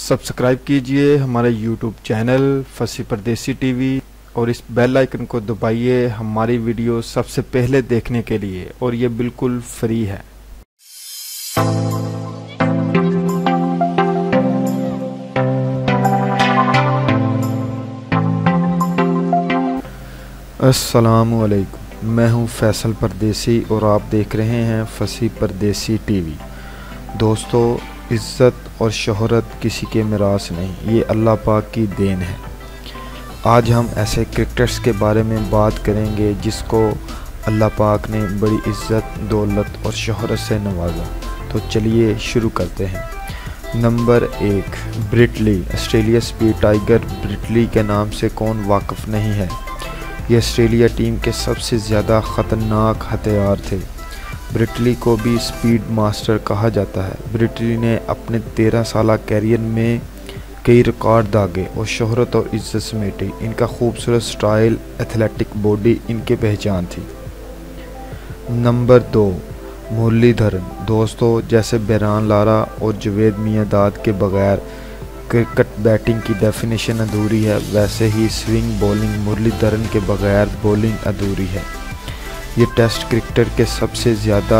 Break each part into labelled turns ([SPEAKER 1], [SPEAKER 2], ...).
[SPEAKER 1] Subscribe कीजिए हमारे YouTube channel फसी परदेसी टीवी और इस बेल आइकन को दबाइए हमारी वीडियो सबसे पहले देखने के लिए, और ये बिल्कुल फ्री है। अस्सलामुअलैकुम, मैं हूं फैसल परदेसी और आप देख रहे हैं फसी परदेसी टीवी। दोस्तों, इज़्ज़त और शोहरत किसी के मिरास नहीं, ये अल्लाह पाक की देन है। आज हम ऐसे क्रिकेटर्स के बारे में बात करेंगे जिसको अल्लाह पाक ने बड़ी इज़्ज़त, दौलत और शोहरत से नवाजा। तो चलिए शुरू करते हैं। Number 1, Brett Lee. Australia speed tiger Brett Lee के नाम से कौन वाकिफ़ नहीं है। ये ऑस्ट्रेलिया टीम के सबसे ज़्यादा ख़तरनाक हथियार थे। ब्रेट ली को भी स्पीड मास्टर कहा जाता है। ब्रेट ली ने अपने 13 साल कैरियर में कई रिकॉर्ड दागे और शोहरत और इज़्ज़त समेटी। इनका खूबसूरत स्टाइल, एथलेटिक बॉडी इनकी पहचान थी। नंबर 2, मुरलीधरन। दोस्तों, जैसे बैरान लारा और जावेद मियांदाद के बगैर क्रिकेट बैटिंग की डेफिनेशन अधूरी है, वैसे ही स्विंग बॉलिंग मुरलीधरन के बगैर बॉलिंग अधूरी है। ये टेस्ट क्रिकेटर के सबसे ज़्यादा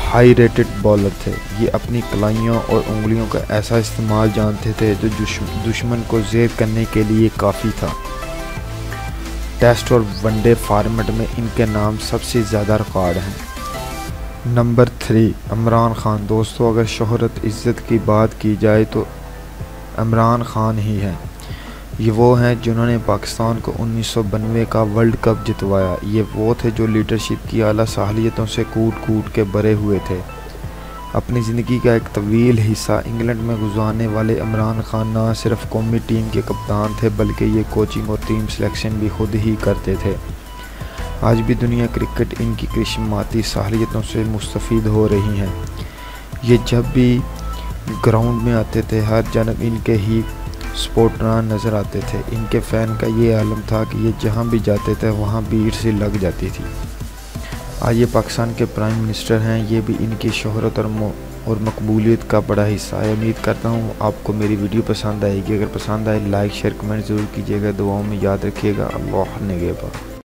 [SPEAKER 1] हाई रेटेड बॉलर थे। ये अपनी कलाइयों और उंगलियों का ऐसा इस्तेमाल जानते थे जो दुश्मन को ज़ेर करने के लिए काफ़ी था। टेस्ट और वनडे फॉर्मेट में इनके नाम सबसे ज़्यादा रिकॉर्ड हैं। नंबर 3, इमरान खान। दोस्तों, अगर शोहरत इज़्ज़त की बात की जाए तो इमरान खान ही हैं। ये वो हैं जिन्होंने पाकिस्तान को 1992 का वर्ल्ड कप जितवाया। ये वो थे जो लीडरशिप की आला साहलियतों से कूट के भरे हुए थे। अपनी ज़िंदगी का एक तवील हिस्सा इंग्लैंड में गुजारने वाले इमरान खान ना सिर्फ कौमी टीम के कप्तान थे बल्कि ये कोचिंग और टीम सिलेक्शन भी खुद ही करते थे। आज भी दुनिया क्रिकेट इनकी करिश्माती साहलियतों से मुस्तफ़ीद हो रही हैं। ये जब भी ग्राउंड में आते थे हर जानब इनके ही स्पोर्टरान नज़र आते थे। इनके फ़ैन का ये आलम था कि ये जहाँ भी जाते थे वहाँ भीड़ से लग जाती थी। आज ये पाकिस्तान के प्राइम मिनिस्टर हैं। ये भी इनकी शोहरत और मकबूलियत का बड़ा हिस्सा है। उम्मीद करता हूँ आपको मेरी वीडियो पसंद आएगी। अगर पसंद आए लाइक शेयर कमेंट ज़रूर कीजिएगा। दुआओं में याद रखिएगा। अल्लाह निगहबान।